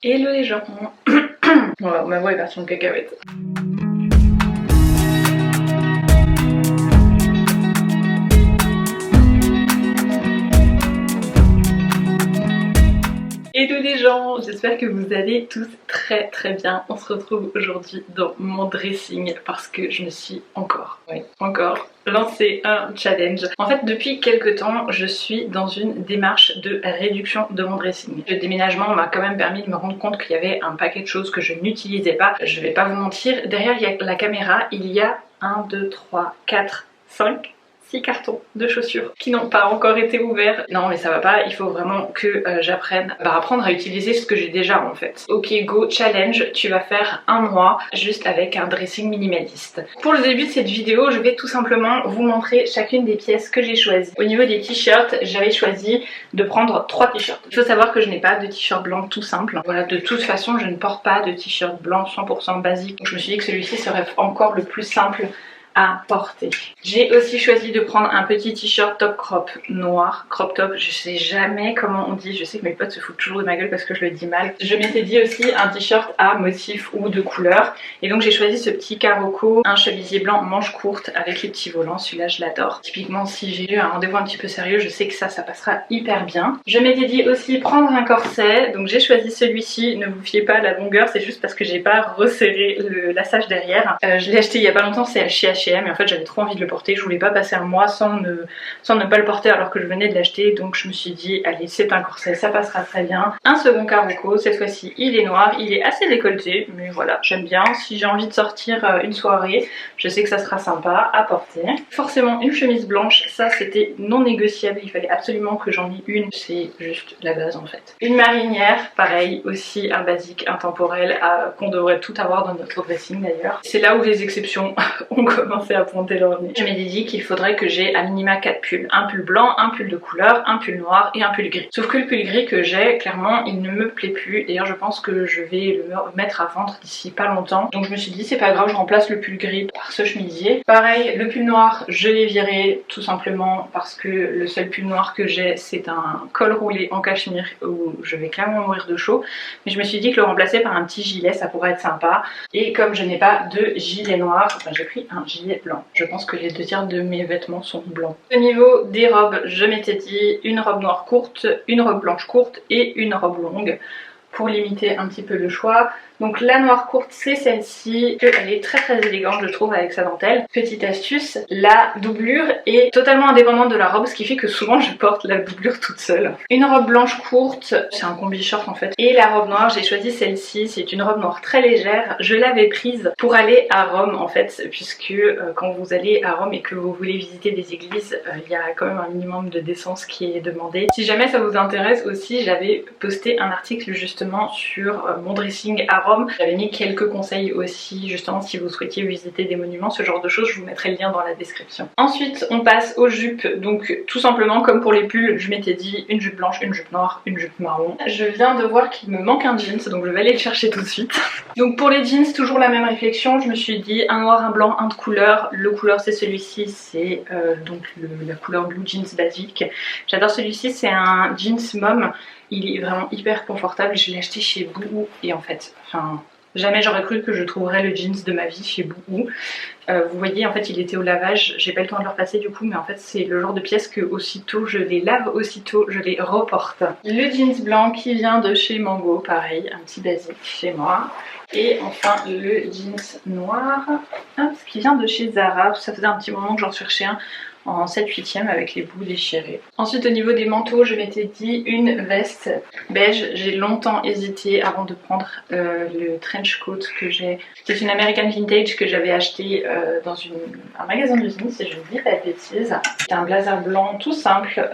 Hello les gens. Voilà, ma voix est partie en cacahuète. Hello les gens, j'espère que vous allez tous très bien. On se retrouve aujourd'hui dans mon dressing parce que je me suis encore lancé un challenge. En fait, depuis quelques temps, je suis dans une démarche de réduction de mon dressing. Le déménagement m'a quand même permis de me rendre compte qu'il y avait un paquet de choses que je n'utilisais pas. Je vais pas vous mentir, derrière la caméra, il y a 1, 2, 3, 4, 5... 6 cartons de chaussures qui n'ont pas encore été ouverts. Non mais ça va pas, il faut vraiment que j'apprenne à apprendre à utiliser ce que j'ai déjà en fait. Ok go challenge, tu vas faire un mois juste avec un dressing minimaliste. Pour le début de cette vidéo, je vais tout simplement vous montrer chacune des pièces que j'ai choisies. Au niveau des t-shirts, j'avais choisi de prendre 3 t-shirts. Il faut savoir que je n'ai pas de t-shirt blanc tout simple. Voilà, de toute façon je ne porte pas de t-shirt blanc 100% basique. Donc je me suis dit que celui-ci serait encore le plus simple à porter. J'ai aussi choisi de prendre un petit t-shirt top crop noir, crop top, je sais jamais comment on dit, je sais que mes potes se foutent toujours de ma gueule parce que je le dis mal. Je m'étais dit aussi un t-shirt à motif ou de couleur et donc j'ai choisi ce petit carocco, un chemisier blanc manche courte avec les petits volants, celui-là je l'adore. Typiquement si j'ai eu un rendez-vous un petit peu sérieux, je sais que ça passera hyper bien. Je m'étais dit aussi prendre un corset, donc j'ai choisi celui-ci, ne vous fiez pas à la longueur, c'est juste parce que j'ai pas resserré le laçage derrière. Je l'ai acheté il y a pas longtemps, c'est chez H&M et en fait j'avais trop envie de le porter, je voulais pas passer un mois sans ne pas le porter alors que je venais de l'acheter, donc je me suis dit allez c'est un corset, ça passera très bien. Un second carocco, cette fois-ci il est noir, il est assez décolleté mais voilà j'aime bien, si j'ai envie de sortir une soirée je sais que ça sera sympa à porter. Forcément une chemise blanche, ça c'était non négociable, il fallait absolument que j'en ai une, c'est juste la base en fait. Une marinière, pareil, aussi un basique intemporel qu'on devrait tout avoir dans notre dressing d'ailleurs. C'est là où les exceptions ont commencé à pointer leur nez. Je m'étais dit qu'il faudrait que j'ai à minima 4 pulls. Un pull blanc, un pull de couleur, un pull noir et un pull gris. Sauf que le pull gris que j'ai, clairement, il ne me plaît plus. D'ailleurs, je pense que je vais le mettre à vendre d'ici pas longtemps. Donc je me suis dit, c'est pas grave, je remplace le pull gris par ce chemisier. Pareil, le pull noir, je l'ai viré tout simplement parce que le seul pull noir que j'ai, c'est un col roulé en cachemire où je vais clairement mourir de chaud. Mais je me suis dit que le remplacer par un petit gilet, ça pourrait être sympa. Et comme je n'ai pas de gilet noir, enfin, j'ai pris un gilet blanc. Je pense que les 2/3 de mes vêtements sont blancs. Au niveau des robes, je m'étais dit une robe noire courte, une robe blanche courte et une robe longue pour limiter un petit peu le choix. Donc la noire courte c'est celle-ci, elle est très élégante je trouve avec sa dentelle. Petite astuce, la doublure est totalement indépendante de la robe, ce qui fait que souvent je porte la doublure toute seule. Une robe blanche courte, c'est un combi short en fait. Et la robe noire, j'ai choisi celle-ci, c'est une robe noire très légère. Je l'avais prise pour aller à Rome en fait, puisque quand vous allez à Rome et que vous voulez visiter des églises, il y a quand même un minimum de décence qui est demandé. Si jamais ça vous intéresse aussi, j'avais posté un article justement sur mon dressing à Rome. J'avais mis quelques conseils aussi justement si vous souhaitiez visiter des monuments, ce genre de choses, je vous mettrai le lien dans la description. Ensuite on passe aux jupes, donc tout simplement comme pour les pulls, je m'étais dit une jupe blanche, une jupe noire, une jupe marron. Je viens de voir qu'il me manque un jeans donc je vais aller le chercher tout de suite. Donc pour les jeans, toujours la même réflexion, je me suis dit un noir, un blanc, un de couleur. Le couleur c'est celui-ci, c'est donc la couleur blue jeans basique. J'adore celui-ci, c'est un jeans mom. Il est vraiment hyper confortable, je l'ai acheté chez Boohoo et en fait, jamais j'aurais cru que je trouverais le jeans de ma vie chez Boohoo. Vous voyez en fait il était au lavage, j'ai pas eu le temps de le repasser du coup mais en fait c'est le genre de pièce que aussitôt je les lave, aussitôt je les reporte. Le jeans blanc qui vient de chez Mango, pareil, un petit basique chez moi. Et enfin le jeans noir qui vient de chez Zara, ça faisait un petit moment que j'en cherchais un en 7/8e avec les bouts déchirés. Ensuite au niveau des manteaux je m'étais dit une veste beige, j'ai longtemps hésité avant de prendre le trench coat que j'ai, c'est une American Vintage que j'avais acheté dans un magasin de jeans si je ne dis pas de bêtises. C'est un blazer blanc tout simple,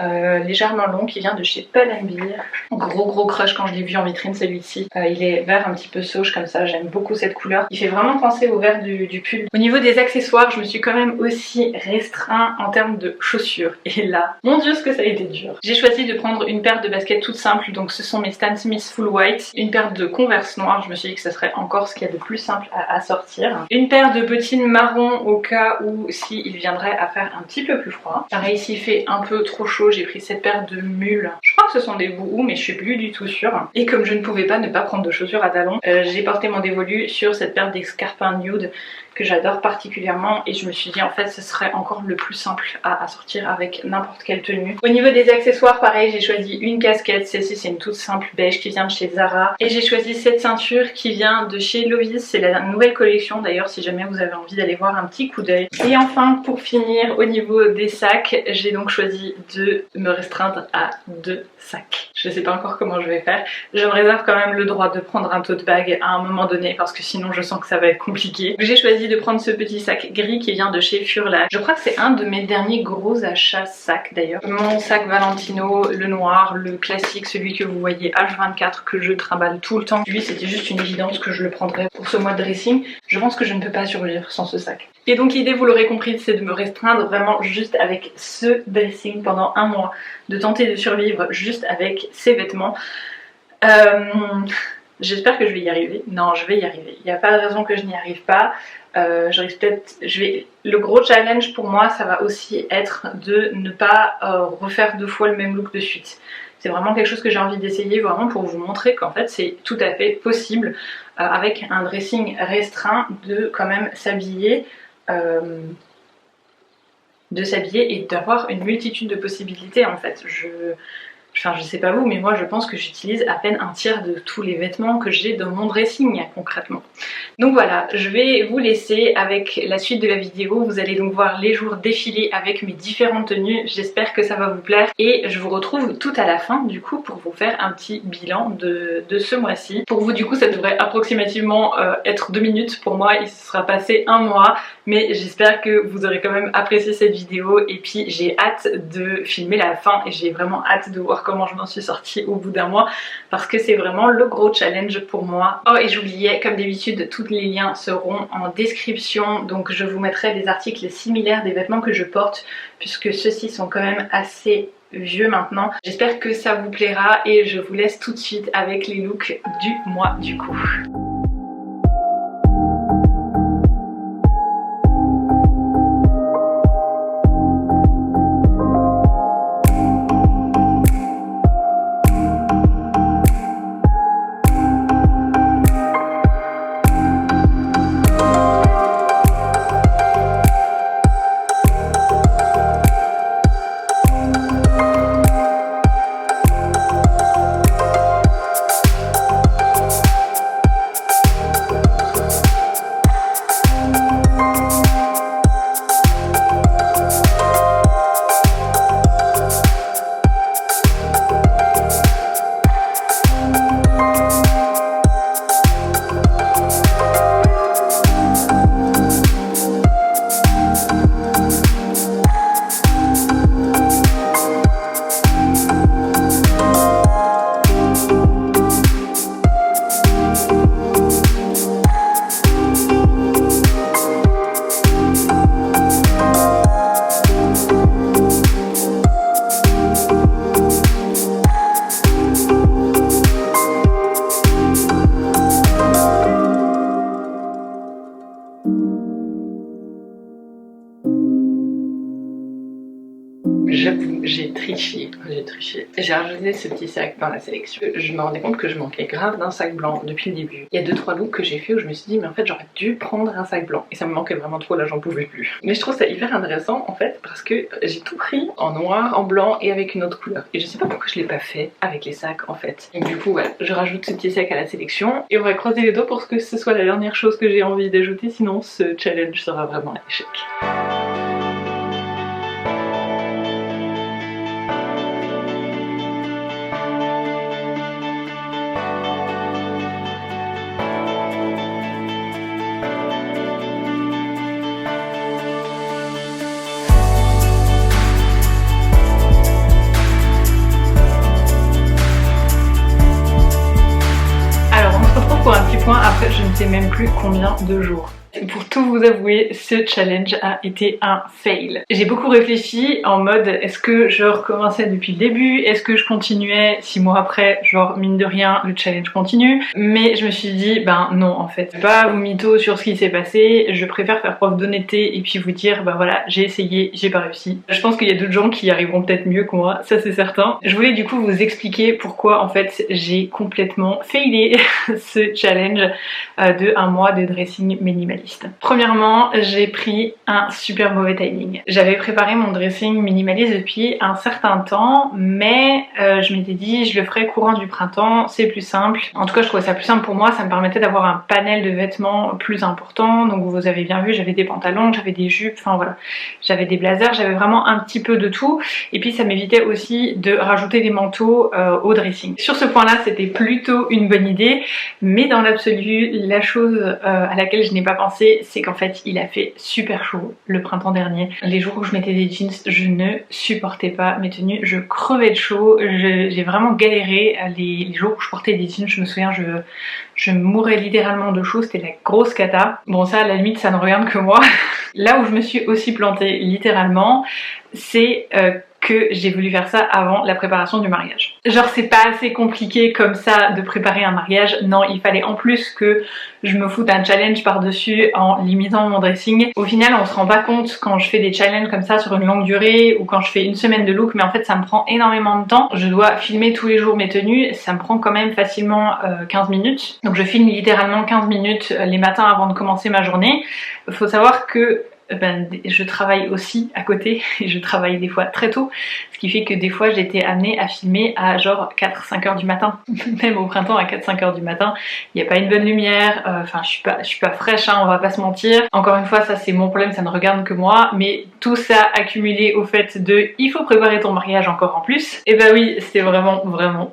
légèrement long qui vient de chez Pull & Bear. Gros crush quand je l'ai vu en vitrine celui-ci, il est vert un petit peu sauge comme ça, j'aime beaucoup cette couleur, il fait vraiment penser au vert du pull. Au niveau des accessoires je me suis quand même aussi restreint en termes termes de chaussures. Et là, mon dieu ce que ça a été dur. J'ai choisi de prendre une paire de baskets toutes simples, donc ce sont mes Stan Smith Full White, une paire de Converse noires, je me suis dit que ce serait encore ce qu'il y a de plus simple à sortir, une paire de bottines marron au cas où s'il viendrait à faire un petit peu plus froid. Pareil, s'il fait un peu trop chaud, j'ai pris cette paire de mules, je crois que ce sont des bouhous mais je suis plus du tout sûre. Et comme je ne pouvais pas ne pas prendre de chaussures à talons, j'ai porté mon dévolu sur cette paire d'escarpins nude que j'adore particulièrement et je me suis dit en fait ce serait encore le plus simple à sortir avec n'importe quelle tenue. Au niveau des accessoires, pareil, j'ai choisi une casquette, celle-ci c'est une toute simple beige qui vient de chez Zara, et j'ai choisi cette ceinture qui vient de chez Lovis, c'est la nouvelle collection d'ailleurs si jamais vous avez envie d'aller voir un petit coup d'œil. Et enfin pour finir, au niveau des sacs, j'ai donc choisi de me restreindre à 2 sacs. Je sais pas encore comment je vais faire, je me réserve quand même le droit de prendre un tote bag à un moment donné parce que sinon je sens que ça va être compliqué. J'ai choisi de prendre ce petit sac gris qui vient de chez Furla. Je crois que c'est un de mes derniers gros achats sacs d'ailleurs. Mon sac Valentino, le noir, le classique, celui que vous voyez H24 que je trimballe tout le temps. Lui c'était juste une évidence que je le prendrais pour ce mois de dressing. Je pense que je ne peux pas survivre sans ce sac. Et donc l'idée, vous l'aurez compris, c'est de me restreindre vraiment juste avec ce dressing pendant un mois, de tenter de survivre juste avec ces vêtements. J'espère que je vais y arriver. Non, je vais y arriver. Il n'y a pas de raison que je n'y arrive pas. Le gros challenge pour moi, ça va aussi être de ne pas refaire 2 fois le même look de suite. C'est vraiment quelque chose que j'ai envie d'essayer vraiment pour vous montrer qu'en fait c'est tout à fait possible avec un dressing restreint de quand même s'habiller et d'avoir une multitude de possibilités en fait. Enfin, je sais pas vous, mais moi je pense que j'utilise à peine un tiers de tous les vêtements que j'ai dans mon dressing concrètement. Donc voilà, je vais vous laisser avec la suite de la vidéo. Vous allez donc voir les jours défiler avec mes différentes tenues. J'espère que ça va vous plaire et je vous retrouve tout à la fin du coup pour vous faire un petit bilan de ce mois-ci. Pour vous du coup ça devrait approximativement être 2 minutes. Pour moi il se sera passé un mois, mais j'espère que vous aurez quand même apprécié cette vidéo et puis j'ai hâte de filmer la fin et j'ai vraiment hâte de voir comment je m'en suis sortie au bout d'un mois parce que c'est vraiment le gros challenge pour moi. Oh et j'oubliais, comme d'habitude tous les liens seront en description, donc je vous mettrai des articles similaires des vêtements que je porte puisque ceux-ci sont quand même assez vieux maintenant. J'espère que ça vous plaira et je vous laisse tout de suite avec les looks du mois du coup. J'avoue, j'ai triché. J'ai rajouté ce petit sac dans la sélection. Je me rendais compte que je manquais grave d'un sac blanc depuis le début. Il y a 2-3 looks que j'ai fait où je me suis dit mais en fait j'aurais dû prendre un sac blanc et ça me manquait vraiment trop, là j'en pouvais plus. Mais je trouve ça hyper intéressant en fait parce que j'ai tout pris en noir, en blanc et avec une autre couleur. Et je sais pas pourquoi je l'ai pas fait avec les sacs en fait. Donc du coup voilà, je rajoute ce petit sac à la sélection et on va croiser les doigts pour que ce soit la dernière chose que j'ai envie d'ajouter, sinon ce challenge sera vraiment un échec. Pour un petit point, après je ne sais même plus combien de jours. Pour tout vous avouer, ce challenge a été un fail. J'ai beaucoup réfléchi en mode est-ce que je recommençais depuis le début, est-ce que je continuais 6 mois après, genre mine de rien le challenge continue, mais je me suis dit ben non en fait, pas vous mytho sur ce qui s'est passé, je préfère faire preuve d'honnêteté et puis vous dire bah voilà j'ai essayé, j'ai pas réussi. Je pense qu'il y a d'autres gens qui arriveront peut-être mieux que moi, ça c'est certain. Je voulais du coup vous expliquer pourquoi en fait j'ai complètement failé ce challenge de 1 mois de dressing minimaliste. Premièrement, j'ai pris un super mauvais timing. J'avais préparé mon dressing minimaliste depuis un certain temps, mais je m'étais dit je le ferai courant du printemps, c'est plus simple. En tout cas je trouvais ça plus simple pour moi, ça me permettait d'avoir un panel de vêtements plus important. Donc vous avez bien vu, j'avais des pantalons, j'avais des jupes, enfin voilà, j'avais des blazers, j'avais vraiment un petit peu de tout. Et puis ça m'évitait aussi de rajouter des manteaux au dressing. Sur ce point là c'était plutôt une bonne idée, mais dans l'absolu la chose à laquelle je n'ai pas pensé c'est qu'en fait il a fait super chaud le printemps dernier. Les jours où je mettais des jeans je ne supportais pas mes tenues, je crevais de chaud, j'ai vraiment galéré les jours où je portais des jeans. Je me souviens je mourais littéralement de chaud, c'était la grosse cata. Bon ça à la limite ça ne regarde que moi. Là où je me suis aussi plantée littéralement c'est que j'ai voulu faire ça avant la préparation du mariage. Genre c'est pas assez compliqué comme ça de préparer un mariage, non il fallait en plus que je me foute un challenge par-dessus en limitant mon dressing. Au final on se rend pas compte quand je fais des challenges comme ça sur une longue durée ou quand je fais une semaine de look, mais en fait ça me prend énormément de temps. Je dois filmer tous les jours mes tenues, ça me prend quand même facilement 15 minutes. Donc je filme littéralement 15 minutes les matins avant de commencer ma journée. Faut savoir que je travaille aussi à côté et je travaille des fois très tôt, ce qui fait que des fois j'étais amenée à filmer à genre 4-5 heures du matin. Même au printemps à 4-5 heures du matin, il n'y a pas une bonne lumière, enfin je suis pas fraîche hein, on va pas se mentir. Encore une fois ça c'est mon problème, ça ne regarde que moi, mais tout ça accumulé au fait de il faut préparer ton mariage encore en plus, et bah oui c'était vraiment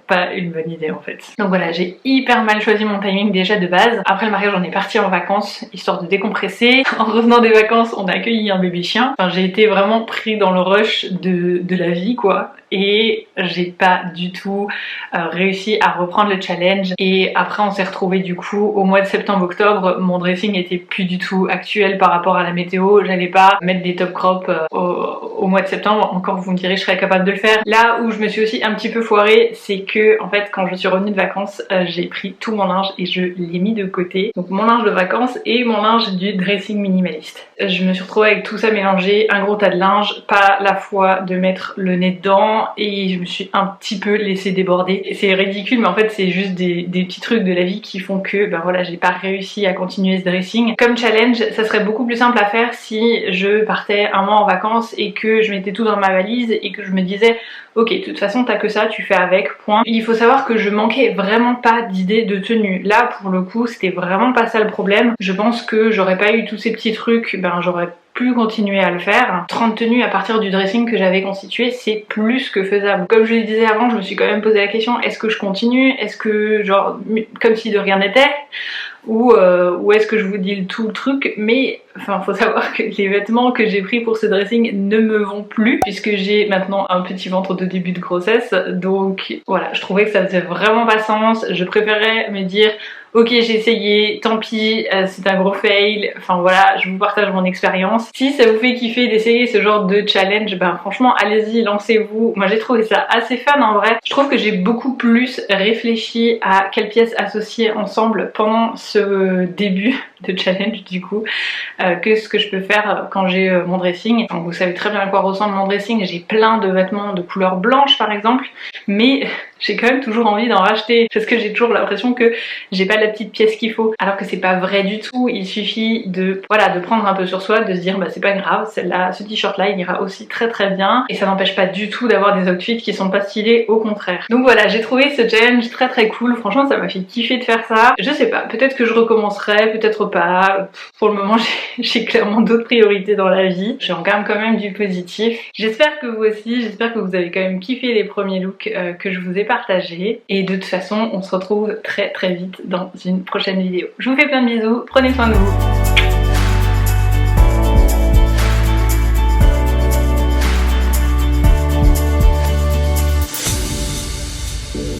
pas une bonne idée en fait. Donc voilà, j'ai hyper mal choisi mon timing déjà de base. Après le mariage on est parti en vacances histoire de décompresser. En revenant des vacances on a accueilli un bébé chien. Enfin j'ai été vraiment pris dans le rush de la vie quoi, et j'ai pas du tout réussi à reprendre le challenge. Et après on s'est retrouvés du coup au mois de septembre-octobre, mon dressing était plus du tout actuel par rapport à la météo, j'allais pas mettre des top crop au mois de septembre, encore vous me direz je serais capable de le faire. Là où je me suis aussi un petit peu foirée, c'est que en fait quand je suis revenue de vacances j'ai pris tout mon linge et je l'ai mis de côté, donc mon linge de vacances et mon linge du dressing minimaliste. Je me suis retrouvée avec tout ça mélangé, un gros tas de linge, pas la foi de mettre le nez dedans, et je me suis un petit peu laissée déborder. C'est ridicule mais en fait c'est juste des petits trucs de la vie qui font que ben voilà j'ai pas réussi à continuer ce dressing. Comme challenge ça serait beaucoup plus simple à faire si je partais un mois en vacances et que je mettais tout dans ma valise et que je me disais ok de toute façon t'as que ça, tu fais avec, point. Il faut savoir que je manquais vraiment pas d'idées de tenue. Là pour le coup c'était vraiment pas ça le problème. Je pense que j'aurais pas eu tous ces petits trucs, ben j'aurais pu continuer à le faire. 30 tenues à partir du dressing que j'avais constitué, c'est plus que faisable. Comme je le disais avant, je me suis quand même posé la question, est-ce que je continue? Est-ce que genre comme si de rien n'était? Ou est-ce que je vous dis tout le truc? Mais enfin faut savoir que les vêtements que j'ai pris pour ce dressing ne me vont plus puisque j'ai maintenant un petit ventre de début de grossesse, donc voilà je trouvais que ça faisait vraiment pas sens. Je préférais me dire ok j'ai essayé, tant pis, c'est un gros fail, enfin voilà je vous partage mon expérience. Si ça vous fait kiffer d'essayer ce genre de challenge, ben franchement allez-y, lancez-vous. Moi j'ai trouvé ça assez fun en vrai. Je trouve que j'ai beaucoup plus réfléchi à quelles pièces associer ensemble pendant ce début de challenge du coup que ce que je peux faire quand j'ai mon dressing. Donc vous savez très bien à quoi ressemble mon dressing, j'ai plein de vêtements de couleur blanche par exemple, mais j'ai quand même toujours envie d'en racheter parce que j'ai toujours l'impression que j'ai pas la petite pièce qu'il faut, alors que c'est pas vrai du tout. Il suffit de voilà de prendre un peu sur soi, de se dire bah c'est pas grave, celle-là, ce t-shirt là il ira aussi très bien, et ça n'empêche pas du tout d'avoir des outfits qui sont pas stylés, au contraire. Donc voilà, j'ai trouvé ce challenge très cool, franchement ça m'a fait kiffer de faire ça. Je sais pas, peut-être que je recommencerai, peut-être pas. Pour le moment j'ai clairement d'autres priorités dans la vie, je regarde quand même du positif. J'espère que vous aussi, j'espère que vous avez quand même kiffé les premiers looks que je vous ai partagés, et de toute façon on se retrouve très vite dans une prochaine vidéo. Je vous fais plein de bisous, prenez soin de vous.